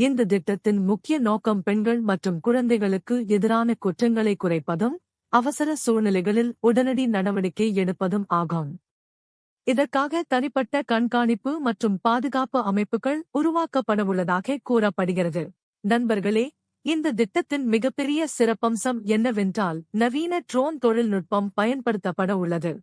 இந்த திட்டத்தின் முக்கிய நோக்கம் பெண்கள் மற்றும் குழந்தைகளுக்கு எதிரான குற்றங்களை குறைப்பதும் அவசர சூழ்நிலைகளில் உடனடி நடவடிக்கை எடுப்பதும் ஆகும். இதற்காக தனிப்பட்ட கண்காணிப்பு மற்றும் பாதுகாப்பு அமைப்புகள் உருவாக்கப்படவுள்ளதாக கூறப்படுகிறது. நண்பர்களே, இந்த திட்டத்தின் மிகப்பெரிய சிறப்பம்சம் என்னவென்றால் நவீன ட்ரோன் தொழில்நுட்பம் பயன்படுத்தப்பட உள்ளது.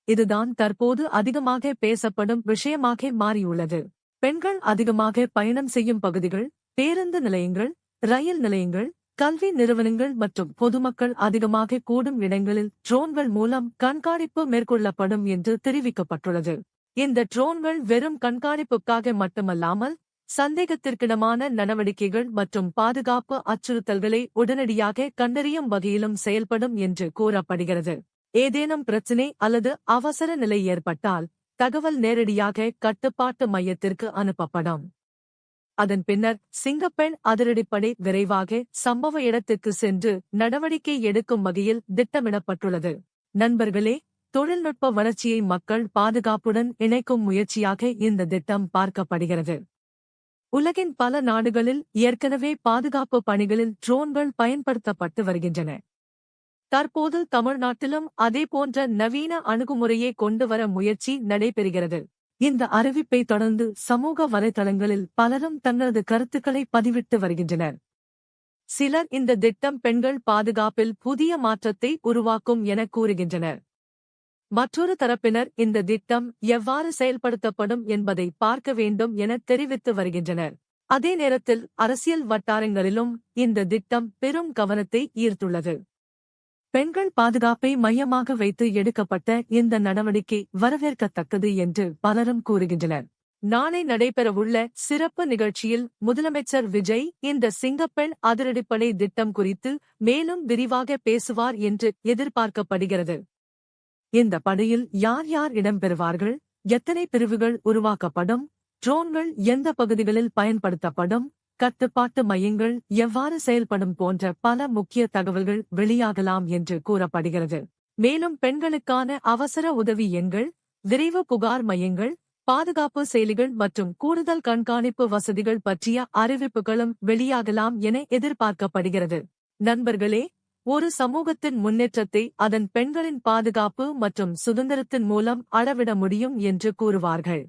இதுதான் தற்போது அதிகமாக பேசப்படும் விஷயமாக மாறியுள்ளது. பெண்கள் அதிகமாக பயணம் செய்யும் பகுதிகள், பேருந்து நிலையங்கள், ரயில் நிலையங்கள், கல்வி நிறுவனங்கள் மற்றும் பொதுமக்கள் அதிகமாக கூடும் இடங்களில் ட்ரோன்கள் மூலம் கண்காணிப்பு மேற்கொள்ளப்படும் என்று தெரிவிக்கப்பட்டுள்ளது. இந்த ட்ரோன்கள் வெறும் கண்காணிப்புக்காக மட்டுமல்லாமல் சந்தேகத்திற்கிடமான நடவடிக்கைகள் மற்றும் பாதுகாப்பு அச்சுறுத்தல்களை உடனடியாக கண்டறியும் வகையிலும் செயல்படும் என்று கூறப்படுகிறது. ஏதேனும் பிரச்சினை அல்லது அவசர நிலை ஏற்பட்டால் தகவல் நேரடியாக கட்டுப்பாட்டு மையத்திற்கு அனுப்பப்படும். அதன் பின்னர் சிங்கப்பெண் அதிரடிப்படை விரைவாக சம்பவ இடத்திற்கு சென்று நடவடிக்கை எடுக்கும் வகையில் திட்டமிடப்பட்டுள்ளது. நண்பர்களே, தொழில்நுட்ப வளர்ச்சியை மக்கள் பாதுகாப்புடன் இணைக்கும் முயற்சியாக இந்த திட்டம் பார்க்கப்படுகிறது. உலகின் பல நாடுகளில் ஏற்கனவே பாதுகாப்பு பணிகளில் ட்ரோன்கள் பயன்படுத்தப்பட்டு வருகின்றன. தற்போது தமிழ்நாட்டிலும் அதேபோன்ற நவீன அணுகுமுறையை கொண்டுவர முயற்சி நடைபெறுகிறது. இந்த அறிவிப்பை தொடர்ந்து சமூக வலைதளங்களில் பலரும் தங்களது கருத்துக்களை பதிவிட்டு வருகின்றனர். சிலர் இந்த திட்டம் பெண்கள் பாதுகாப்பில் புதிய மாற்றத்தை உருவாக்கும் என கூறுகின்றனர். மற்றொரு தரப்பினர் இந்த திட்டம் எவ்வாறு செயல்படுத்தப்படும் என்பதை பார்க்க வேண்டும் என தெரிவித்து வருகின்றனர். அதே நேரத்தில் அரசியல் வட்டாரங்களிலும் இந்த திட்டம் பெரும் கவனத்தை ஈர்த்துள்ளது. பெண்கள் பாதுகாப்பை மையமாக வைத்து எடுக்கப்பட்ட இந்த நடவடிக்கை வரவேற்கத்தக்கது என்று பலரும் கூறுகின்றனர். நாளை நடைபெறவுள்ள சிறப்பு நிகழ்ச்சியில் முதலமைச்சர் விஜய் இந்த சிங்கப்பெண் அதிரடிப்படை திட்டம் குறித்து மேலும் விரிவாக பேசுவார் என்று எதிர்பார்க்கப்படுகிறது. இந்த படையில் யார் யார் இடம்பெறுவார்கள், எத்தனை பிரிவுகள் உருவாக்கப்படும், ட்ரோன்கள் எந்த பகுதிகளில் பயன்படுத்தப்படும், கட்டுப்பாட்டு மையங்கள் எவ்வாறு செயல்படும் போன்ற பல முக்கிய தகவல்கள் வெளியாகலாம் என்று கூறப்படுகிறது. மேலும் பெண்களுக்கான அவசர உதவி எண்கள், விரைவு புகார் மையங்கள், பாதுகாப்பு செயலிகள் மற்றும் கூடுதல் கண்காணிப்பு வசதிகள் பற்றிய அறிவிப்புகளும் வெளியாகலாம் என எதிர்பார்க்கப்படுகிறது. நண்பர்களே, ஒரு சமூகத்தின் முன்னேற்றத்தை அதன் பெண்களின் பாதுகாப்பு மற்றும் சுதந்திரத்தின் மூலம் அளவிட முடியும் என்று கூறுவார்கள்.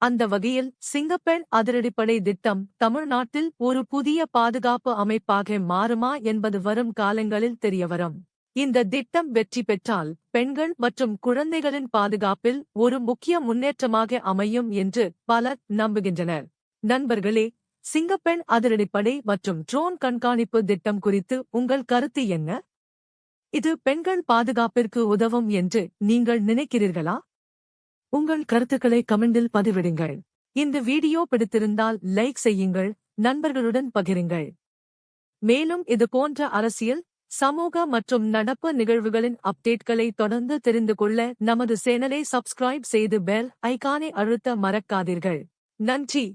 அந்த வகையில் சிங்கப்பெண் அதிரடிப்படை திட்டம் தமிழ்நாட்டில் ஒரு புதிய பாதுகாப்பு அமைப்பாக மாறுமா என்பது வரும் காலங்களில் தெரியவரும். இந்த திட்டம் வெற்றி பெற்றால் பெண்கள் மற்றும் குழந்தைகளின் பாதுகாப்பில் ஒரு முக்கிய முன்னேற்றமாக அமையும் என்று பலர் நம்புகின்றனர். நண்பர்களே, சிங்கப்பெண் அதிரடிப்படை மற்றும் ட்ரோன் கண்காணிப்பு திட்டம் குறித்து உங்கள் கருத்து என்ன? இது பெண்கள் பாதுகாப்பிற்கு உதவும் என்று நீங்கள் நினைக்கிறீர்களா? உங்கள் கருத்துக்களை கமெண்டில் பதிவிடுங்கள். இந்த வீடியோ பிடித்திருந்தால் லைக் செய்யுங்கள், நண்பர்களுடன் பகிருங்கள். மேலும் இது போன்ற அரசியல், சமூக மற்றும் நடப்பு நிகழ்வுகளின் அப்டேட்களை தொடர்ந்து தெரிந்து கொள்ள நமது சேனலை சப்ஸ்கிரைப் செய்து பெல் ஐகானை அழுத்த மறக்காதீர்கள். நன்றி.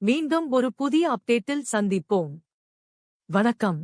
மீண்டும் ஒரு புதிய அப்டேட்டில் சந்திப்போம். வணக்கம்.